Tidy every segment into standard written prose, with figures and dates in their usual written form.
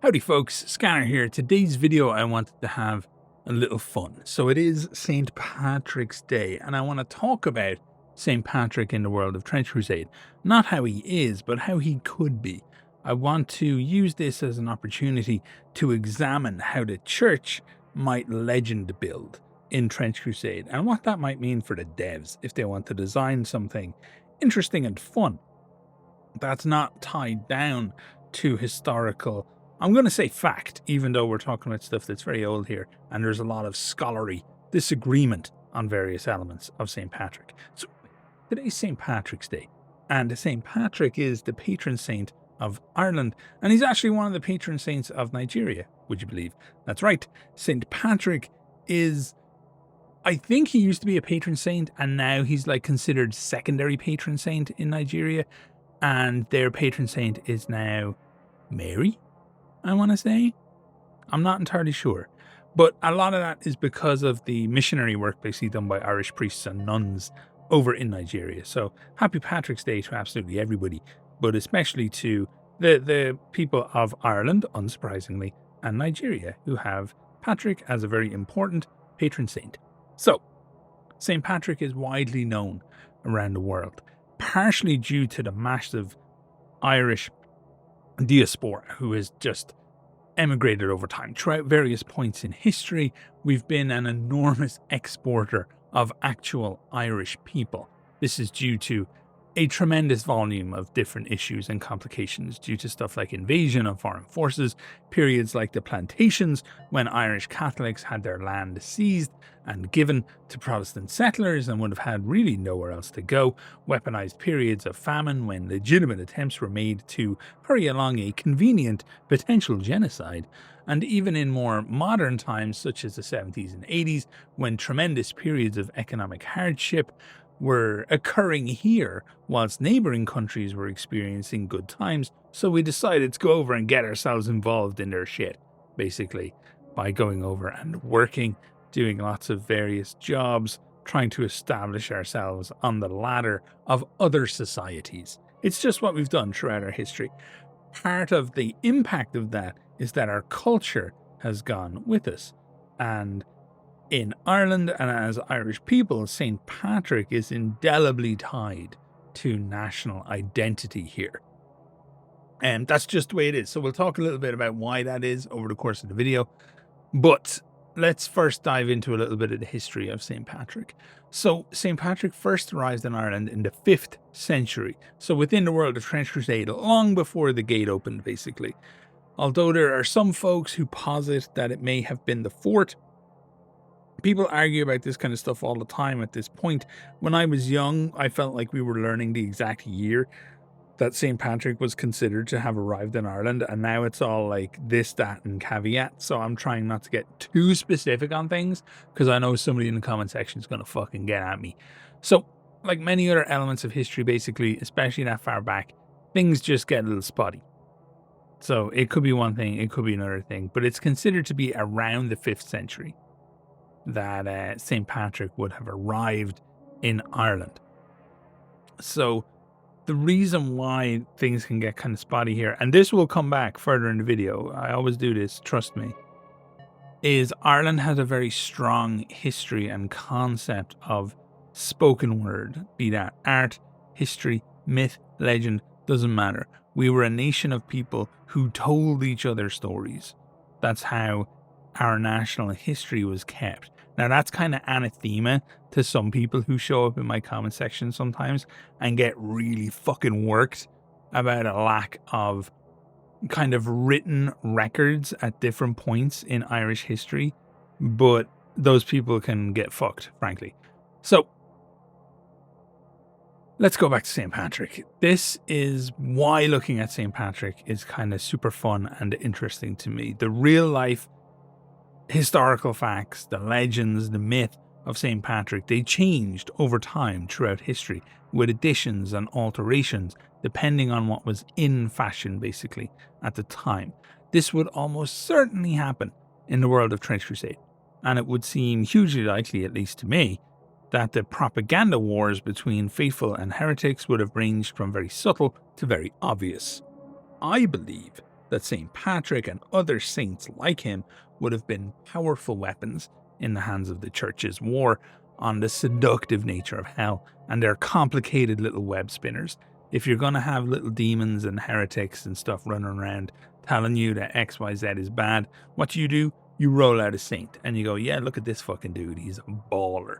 Howdy folks, Scanner here. Today's video I wanted to have a little fun. So it is St. Patrick's Day and I want to talk about St. Patrick in the world of Trench Crusade. Not how he is, but how he could be. I want to use this as an opportunity to examine how the church might legend build in Trench Crusade and what that might mean for the devs if they want to design something interesting and fun that's not tied down to historical, I'm going to say fact, even though we're talking about stuff that's very old here, and there's a lot of scholarly disagreement on various elements of St. Patrick. So today's St. Patrick's Day, and St. Patrick is the patron saint of Ireland, and he's actually one of the patron saints of Nigeria, would you believe? That's right, St. Patrick is, I think he used to be a patron saint, and now he's like considered secondary patron saint in Nigeria, and their patron saint is now Mary, I want to say. I'm not entirely sure. But a lot of that is because of the missionary work basically done by Irish priests and nuns over in Nigeria. So happy Patrick's Day to absolutely everybody, but especially to the people of Ireland, unsurprisingly, and Nigeria, who have Patrick as a very important patron saint. So St. Patrick is widely known around the world, partially due to the massive Irish diaspora who has just emigrated over time. Throughout various points in history, we've been an enormous exporter of actual Irish people. This is due to a tremendous volume of different issues and complications due to stuff like invasion of foreign forces, periods like the plantations when Irish Catholics had their land seized and given to Protestant settlers and would have had really nowhere else to go, weaponized periods of famine when legitimate attempts were made to hurry along a convenient potential genocide, and even in more modern times such as the 70s and 80s when tremendous periods of economic hardship were occurring here whilst neighbouring countries were experiencing good times, so we decided to go over and get ourselves involved in their shit, basically, by going over and working, doing lots of various jobs, trying to establish ourselves on the ladder of other societies. It's just what we've done throughout our history. Part of the impact of that is that our culture has gone with us, and in Ireland and as Irish people, St. Patrick is indelibly tied to national identity here. And that's just the way it is. So we'll talk a little bit about why that is over the course of the video. But let's first dive into a little bit of the history of St. Patrick. So St. Patrick first arrived in Ireland in the 5th century. So within the world of Trench Crusade, long before the gate opened, basically. Although there are some folks who posit that it may have been the 4th. People argue about this kind of stuff all the time at this point. When I was young, I felt like we were learning the exact year that St. Patrick was considered to have arrived in Ireland, and now it's all like this, that, and caveat. So I'm trying not to get too specific on things, because I know somebody in the comment section is going to fucking get at me. So, like many other elements of history, basically, especially that far back, things just get a little spotty. So it could be one thing, it could be another thing, but it's considered to be around the 5th century that St. Patrick would have arrived in Ireland. So the reason why things can get kind of spotty here, and this will come back further in the video, I always do this, trust me, is Ireland has a very strong history and concept of spoken word, be that art, history, myth, legend, doesn't matter. We were a nation of people who told each other stories. That's how our national history was kept. Now that's kind of anathema to some people who show up in my comment section sometimes and get really fucking worked about a lack of kind of written records at different points in Irish history, but those people can get fucked, frankly. So let's go back to St. Patrick. This is why looking at St. Patrick is kind of super fun and interesting to me. The real life historical facts, the legends, the myth of St. Patrick, they changed over time throughout history with additions and alterations depending on what was in fashion basically at the time. This would almost certainly happen in the world of Trench Crusade, and it would seem hugely likely, at least to me, that the propaganda wars between faithful and heretics would have ranged from very subtle to very obvious. I believe that St. Patrick and other saints like him would have been powerful weapons in the hands of the church's war on the seductive nature of hell and their complicated little web spinners. If you're going to have little demons and heretics and stuff running around telling you that XYZ is bad, what do? You roll out a saint and you go, yeah, look at this fucking dude. He's a baller.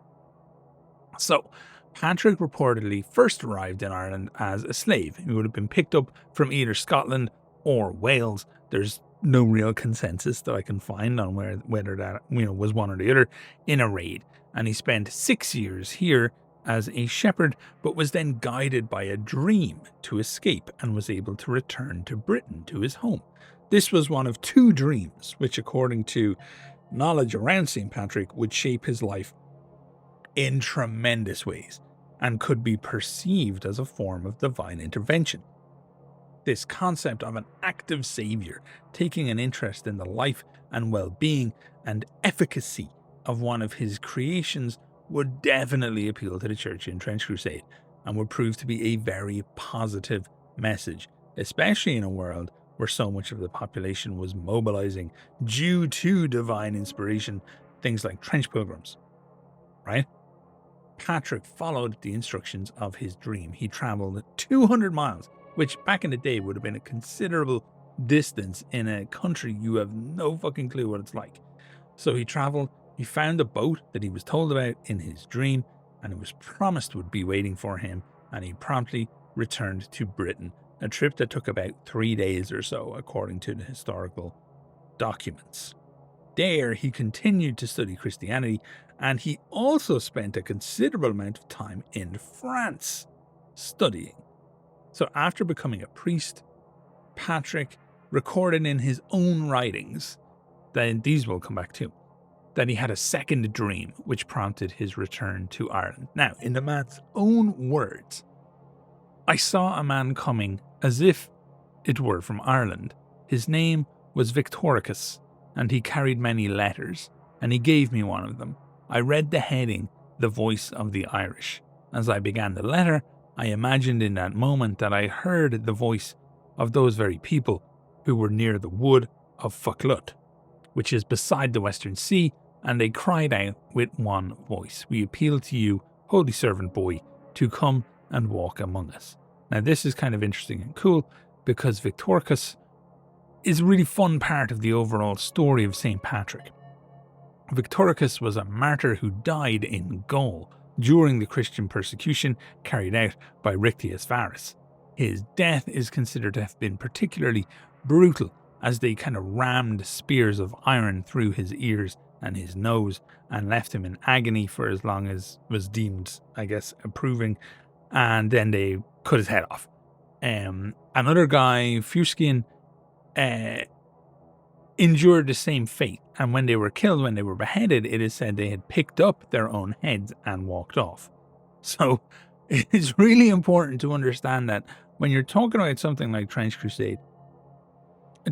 So Patrick reportedly first arrived in Ireland as a slave. He would have been picked up from either Scotland or Wales. There's no real consensus that I can find on whether that was one or the other in a raid. And he spent 6 years here as a shepherd, but was then guided by a dream to escape and was able to return to Britain, to his home. This was one of 2 dreams, which according to knowledge around St. Patrick would shape his life in tremendous ways and could be perceived as a form of divine intervention. This concept of an active savior taking an interest in the life and well-being and efficacy of one of his creations would definitely appeal to the church in Trench Crusade and would prove to be a very positive message, especially in a world where so much of the population was mobilizing due to divine inspiration, things like trench pilgrims, right? Patrick followed the instructions of his dream. He traveled 200 miles, which back in the day would have been a considerable distance in a country you have no fucking clue what it's like. So he traveled, he found a boat that he was told about in his dream, and it was promised would be waiting for him, and he promptly returned to Britain, a trip that took about 3 days or so, according to the historical documents. There, he continued to study Christianity, and he also spent a considerable amount of time in France studying. So after becoming a priest, Patrick recorded in his own writings, that these will come back to, that he had a second dream which prompted his return to Ireland. Now, in the man's own words, I saw a man coming as if it were from Ireland. His name was Victoricus, and he carried many letters, and he gave me one of them. I read the heading, The Voice of the Irish. As I began the letter, I imagined in that moment that I heard the voice of those very people who were near the wood of Fucklut, which is beside the Western Sea, and they cried out with one voice, "We appeal to you, holy servant boy, to come and walk among us." Now this is kind of interesting and cool because Victoricus is a really fun part of the overall story of St. Patrick. Victoricus was a martyr who died in Gaul during the Christian persecution carried out by Rictius Varus. His death is considered to have been particularly brutal as they kind of rammed spears of iron through his ears and his nose and left him in agony for as long as was deemed, I guess, approving, and then they cut his head off. Another guy, Fuscian, endured the same fate, and when they were killed, when they were beheaded, it is said they had picked up their own heads and walked off. So it's really important to understand that when you're talking about something like Trench Crusade,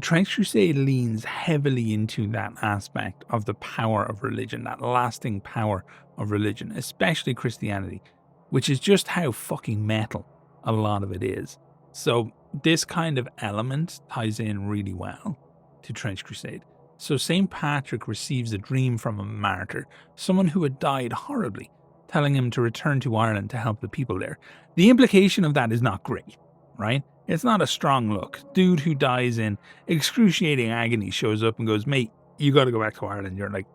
Trench Crusade leans heavily into that aspect of the power of religion, that lasting power of religion, especially Christianity, which is just how fucking metal a lot of it is. So this kind of element ties in really well to Trench Crusade. So St. Patrick receives a dream from a martyr, someone who had died horribly, telling him to return to Ireland to help the people there. The implication of that is not great, right? It's not a strong look. Dude who dies in excruciating agony shows up and goes, "Mate, you got to go back to Ireland." You're like,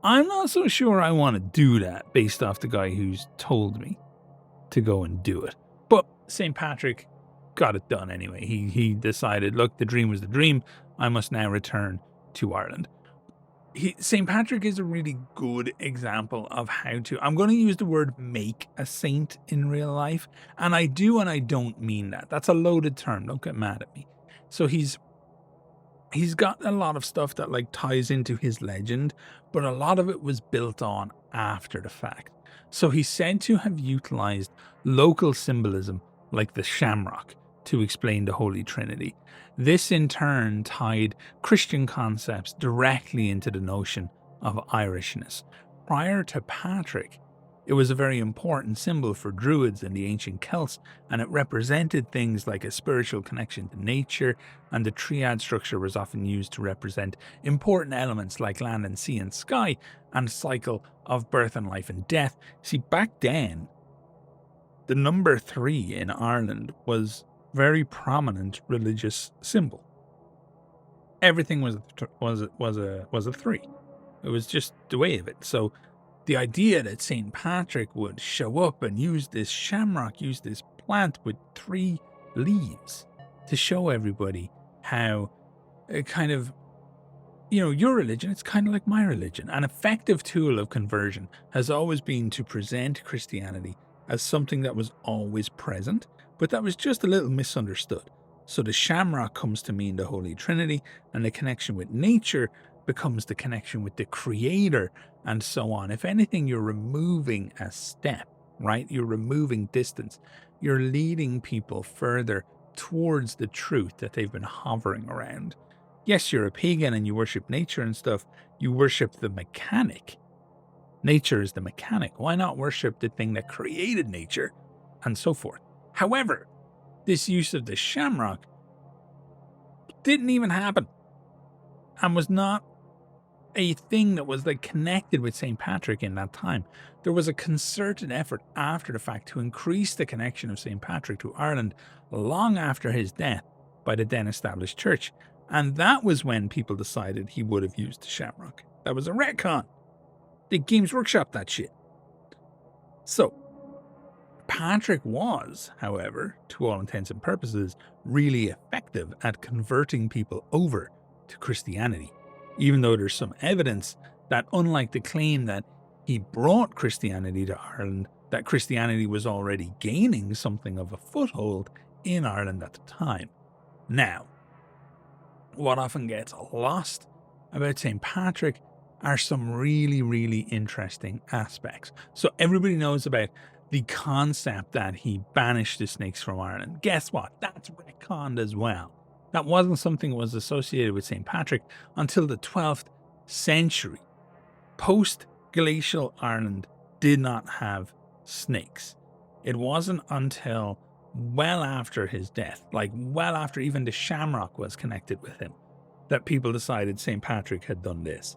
I'm not so sure I want to do that based off the guy who's told me to go and do it. But St. Patrick got it done anyway. He decided, look, the dream was the dream. I must now return to Ireland. St. Patrick is a really good example of how to, I'm going to use the word make a saint in real life. And I do and I don't mean that. That's a loaded term. Don't get mad at me. So he's got a lot of stuff that like ties into his legend, but a lot of it was built on after the fact. So he's said to have utilized local symbolism like the shamrock to explain the Holy Trinity. This in turn tied Christian concepts directly into the notion of Irishness. Prior to Patrick, It was a very important symbol for Druids and the ancient Celts, and it represented things like a spiritual connection to nature, and the triad structure was often used to represent important elements like land and sea and sky, and a cycle of birth and life and death. See, back then, the number 3 in Ireland was a very prominent religious symbol. Everything was a 3. It was just the way of it. So the idea that St. Patrick would show up and use this shamrock, use this plant with 3 leaves to show everybody how it kind of, your religion, it's kind of like my religion. An effective tool of conversion has always been to present Christianity as something that was always present, but that was just a little misunderstood. So the shamrock comes to mean the Holy Trinity, and the connection with nature becomes the connection with the Creator, and so on. If anything, you're removing a step, right? You're removing distance. You're leading people further towards the truth that they've been hovering around. Yes, you're a pagan and you worship nature and stuff. You worship the mechanic. Nature is the mechanic. Why not worship the thing that created nature, and so forth? However, this use of the shamrock didn't even happen, and was not a thing that was like connected with St. Patrick in that time. There was a concerted effort after the fact to increase the connection of St. Patrick to Ireland long after his death by the then established church. And that was when people decided he would have used the shamrock. That was a retcon. The Games Workshop that shit. So Patrick was, however, to all intents and purposes, really effective at converting people over to Christianity, even though there's some evidence that, unlike the claim that he brought Christianity to Ireland, that Christianity was already gaining something of a foothold in Ireland at the time. Now, what often gets lost about St. Patrick are some really, really interesting aspects. So everybody knows about the concept that he banished the snakes from Ireland. Guess what? That's retconned as well. That wasn't something that was associated with St. Patrick until the 12th century. Post-glacial Ireland did not have snakes. It wasn't until well after his death, like well after even the shamrock was connected with him, that people decided St. Patrick had done this.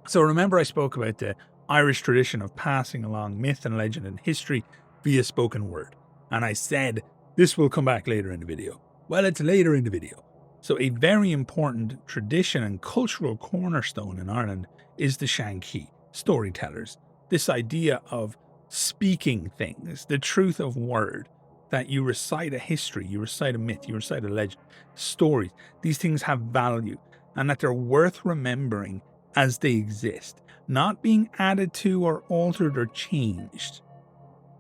So remember I spoke about the Irish tradition of passing along myth and legend and history via spoken word. And I said this will come back later in the video. Well, it's later in the video. So a very important tradition and cultural cornerstone in Ireland is the Shanki, storytellers. This idea of speaking things, the truth of word, that you recite a history, you recite a myth, you recite a legend, stories. These things have value, and that they're worth remembering as they exist, not being added to or altered or changed,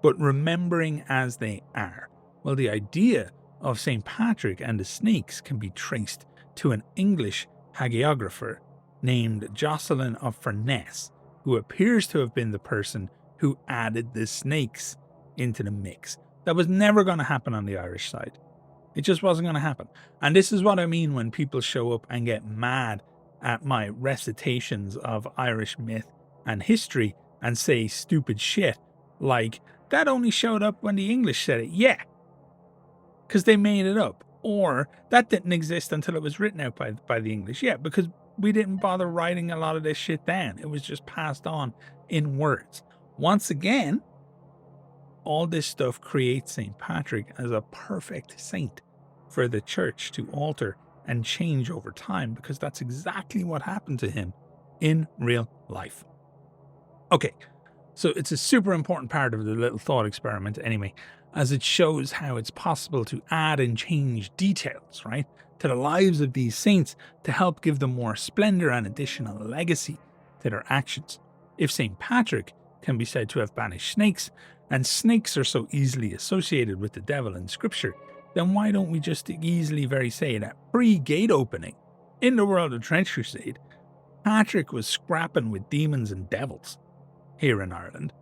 but remembering as they are. Well, the idea of St. Patrick and the snakes can be traced to an English hagiographer named Jocelyn of Furness, who appears to have been the person who added the snakes into the mix. That was never going to happen on the Irish side. It just wasn't going to happen. And this is what I mean when people show up and get mad at my recitations of Irish myth and history and say stupid shit like, that only showed up when the English said it. Yeah, because they made it up. Or that didn't exist until it was written out by the English. Yeah, because we didn't bother writing a lot of this shit down. It was just passed on in words. Once again, all this stuff creates St. Patrick as a perfect saint for the church to alter and change over time, because that's exactly what happened to him in real life. Okay, so it's a super important part of the little thought experiment anyway, as it shows how it's possible to add and change details, right, to the lives of these saints to help give them more splendor and additional legacy to their actions. If St. Patrick can be said to have banished snakes, and snakes are so easily associated with the devil in scripture, then why don't we just easily say that pre-gate opening in the world of Trench Crusade, Patrick was scrapping with demons and devils here in Ireland.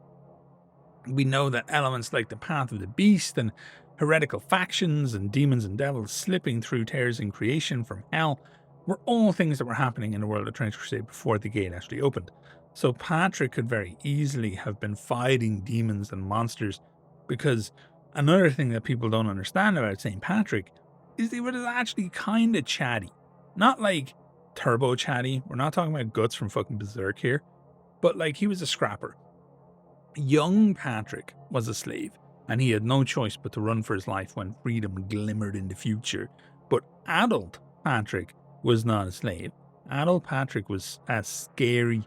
We know that elements like the path of the beast and heretical factions and demons and devils slipping through tears in creation from hell were all things that were happening in the world of Trench Crusade before the gate actually opened. So Patrick could very easily have been fighting demons and monsters, because another thing that people don't understand about St. Patrick is he was actually kind of chatty. Not like turbo chatty. We're not talking about Guts from fucking Berserk here, but like he was a scrapper. Young Patrick was a slave, and he had no choice but to run for his life when freedom glimmered in the future. But adult Patrick was not a slave. Adult Patrick was a scary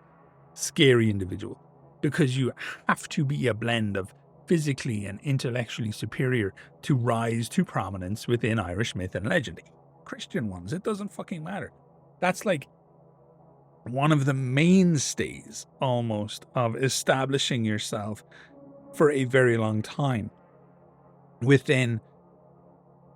individual, because you have to be a blend of physically and intellectually superior to rise to prominence within Irish myth and legend. Christian ones, it doesn't fucking matter. That's like one of the mainstays almost of establishing yourself for a very long time within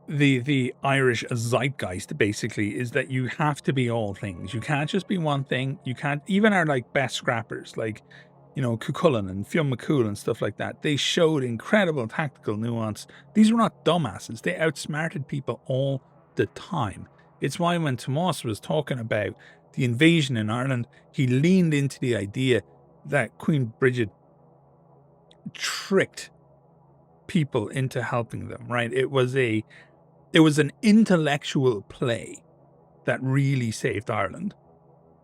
the Irish zeitgeist, basically, is that you have to be all things. You can't just be one thing. You can't, even our like best scrappers, like, you know, Cuchulainn and Fionn McCool and stuff like that, they showed incredible tactical nuance. These were not dumbasses. They outsmarted people all the time. It's why when Tuomas was talking about the invasion in Ireland, he leaned into the idea that Queen Bridget tricked people into helping them, right? It was an intellectual play that really saved Ireland.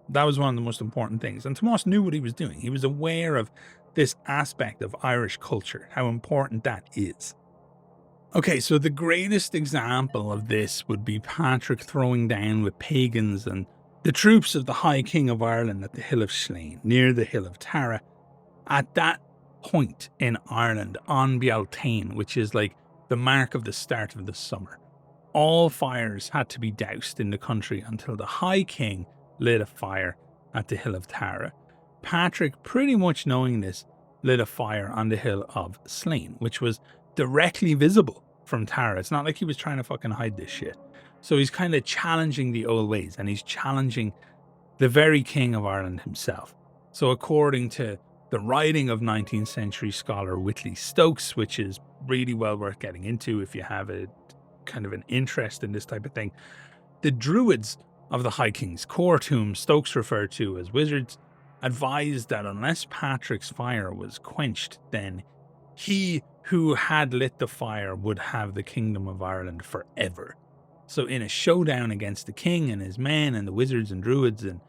That was one of the most important things. And Tuomas knew what he was doing. He was aware of this aspect of Irish culture, how important that is. Okay, so the greatest example of this would be Patrick throwing down with pagans and the troops of the High King of Ireland at the Hill of Slane, near the Hill of Tara. At that point in Ireland, on Bealtaine, which is like the mark of the start of the summer, all fires had to be doused in the country until the High King lit a fire at the Hill of Tara. Patrick, pretty much knowing this, lit a fire on the Hill of Slane, which was directly visible from Tara. It's not like he was trying to fucking hide this shit. So he's kind of challenging the old ways, and he's challenging the very King of Ireland himself. So according to the writing of 19th century scholar Whitley Stokes, which is really well worth getting into if you have a kind of an interest in this type of thing, the Druids of the High King's Court, whom Stokes referred to as wizards, advised that unless Patrick's fire was quenched, then he who had lit the fire would have the kingdom of Ireland forever. So in a showdown against the king and his men and the wizards and druids, and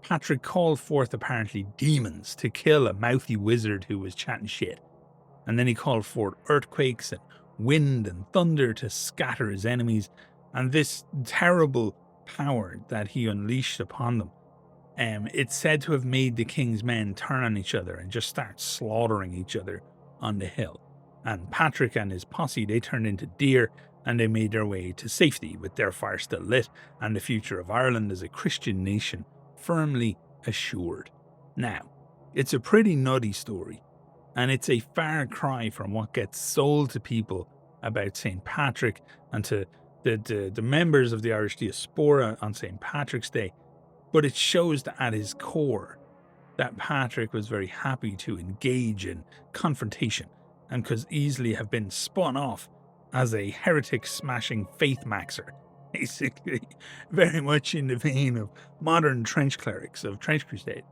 Patrick called forth apparently demons to kill a mouthy wizard who was chatting shit. And then he called forth earthquakes and wind and thunder to scatter his enemies, and this terrible power that he unleashed upon them, it's said to have made the king's men turn on each other and just start slaughtering each other on the hill. And Patrick and his posse, they turned into deer, and they made their way to safety with their fire still lit and the future of Ireland as a Christian nation firmly assured. Now, it's a pretty nutty story, and it's a far cry from what gets sold to people about St. Patrick and to the members of the Irish diaspora on St. Patrick's Day. But it shows that at his core, that Patrick was very happy to engage in confrontation and could easily have been spun off as a heretic-smashing faith maxer, basically very much in the vein of modern trench clerics of Trench Crusade.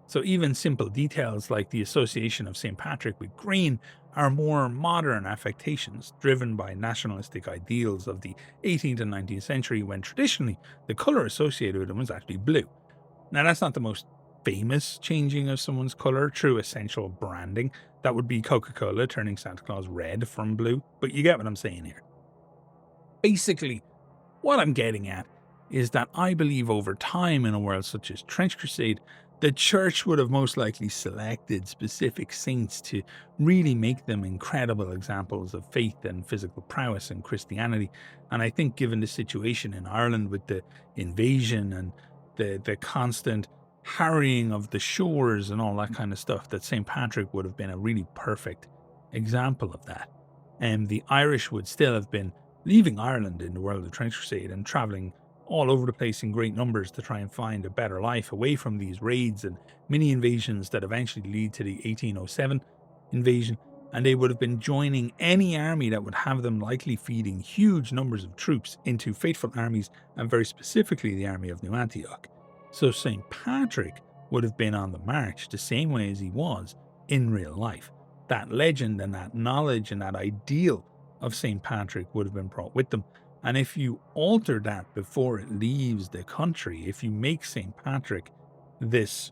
So even simple details like the association of St. Patrick with green are more modern affectations driven by nationalistic ideals of the 18th and 19th century, when traditionally the colour associated with them was actually blue. Now that's not the most famous changing of someone's colour through essential branding. That would be Coca-Cola turning Santa Claus red from blue, but you get what I'm saying here. Basically, what I'm getting at is that I believe over time in a world such as Trench Crusade, the church would have most likely selected specific saints to really make them incredible examples of faith and physical prowess in Christianity. And I think given the situation in Ireland with the invasion and the constant harrying of the shores and all that kind of stuff, that St. Patrick would have been a really perfect example of that. And the Irish would still have been leaving Ireland in the world of Trench Crusade and travelling all over the place in great numbers to try and find a better life away from these raids and mini invasions that eventually lead to the 1807 invasion. And they would have been joining any army that would have them likely feeding huge numbers of troops into faithful armies, and very specifically the army of New Antioch. So St. Patrick would have been on the march the same way as he was in real life. That legend and that knowledge and that ideal of St. Patrick would have been brought with them. And if you alter that before it leaves the country, if you make St. Patrick this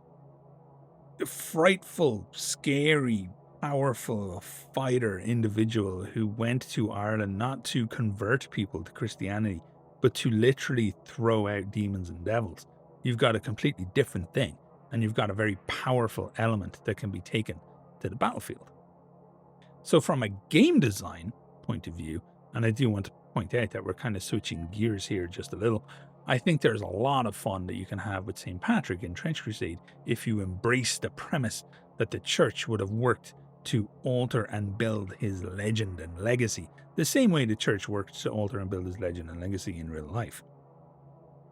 frightful, scary, powerful fighter individual who went to Ireland not to convert people to Christianity, but to literally throw out demons and devils, you've got a completely different thing. And you've got a very powerful element that can be taken to the battlefield. So from a game design point of view, and I do want to point out that we're kind of switching gears here just a little, I think there's a lot of fun that you can have with St. Patrick in Trench Crusade if you embrace the premise that the church would have worked to alter and build his legend and legacy, the same way the church worked to alter and build his legend and legacy in real life.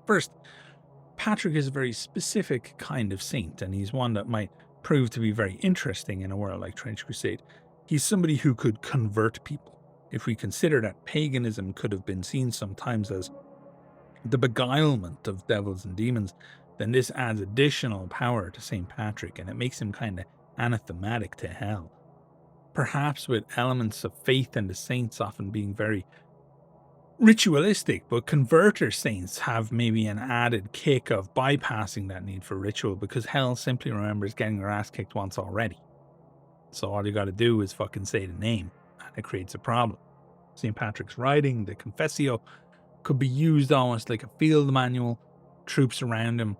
First, Patrick is a very specific kind of saint, and he's one that might prove to be very interesting in a world like Trench Crusade. He's somebody who could convert people. If we consider that paganism could have been seen sometimes as the beguilement of devils and demons, then this adds additional power to St. Patrick, and it makes him kind of anathematic to hell. Perhaps with elements of faith and the saints often being very ritualistic, but converter saints have maybe an added kick of bypassing that need for ritual because hell simply remembers getting their ass kicked once already. So all you got to do is fucking say the name, and it creates a problem. St. Patrick's writing, the Confessio, could be used almost like a field manual. Troops around him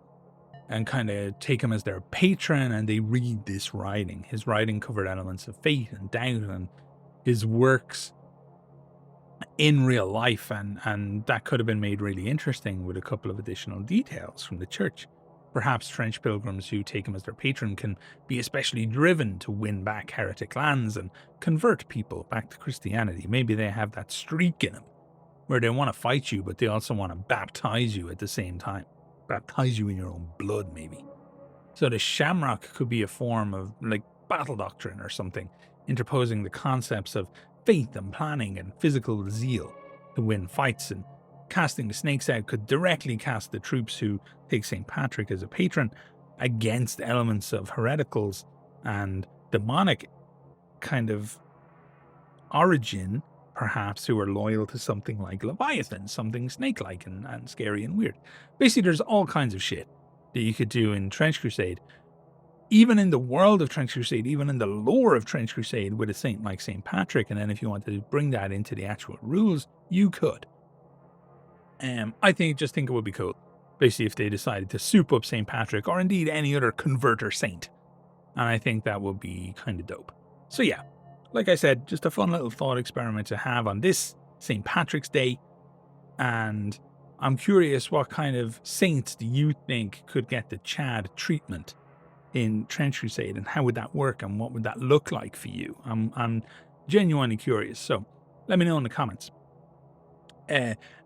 and kind of take him as their patron, and they read this writing. His writing covered elements of faith and doubt, and his works in real life, and that could have been made really interesting with a couple of additional details from the church. Perhaps French pilgrims who take him as their patron can be especially driven to win back heretic lands and convert people back to Christianity. Maybe they have that streak in them where they want to fight you, but they also want to baptize you at the same time. Baptize you in your own blood, maybe. So the shamrock could be a form of like battle doctrine or something, interposing the concepts of faith and planning and physical zeal to win fights, and casting the snakes out could directly cast the troops who take St. Patrick as a patron against elements of hereticals and demonic kind of origin, perhaps, who are loyal to something like Leviathan, something snake-like and scary and weird. Basically, there's all kinds of shit that you could do in Trench Crusade, even in the world of Trench Crusade, even in the lore of Trench Crusade with a saint like St. Patrick. And then if you wanted to bring that into the actual rules, you could. I think it would be cool, basically, if they decided to soup up St. Patrick, or indeed any other converter saint. And I think that would be kind of dope. So yeah, like I said, just a fun little thought experiment to have on this St. Patrick's Day. And I'm curious, what kind of saints do you think could get the Chad treatment in Trench Crusade, and how would that work, and what would that look like for you? I'm genuinely curious, so let me know in the comments.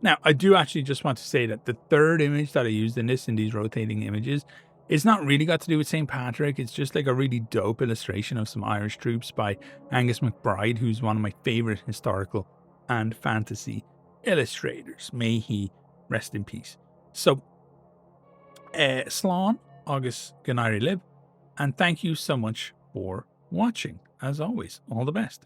Now, I do actually just want to say that the third image that I used in these rotating images, it's not really got to do with St. Patrick. It's just like a really dope illustration of some Irish troops by Angus MacBride, who's one of my favorite historical and fantasy illustrators. May he rest in peace. So, Slán, Agus Ganari Lib, and thank you so much for watching. As always, all the best.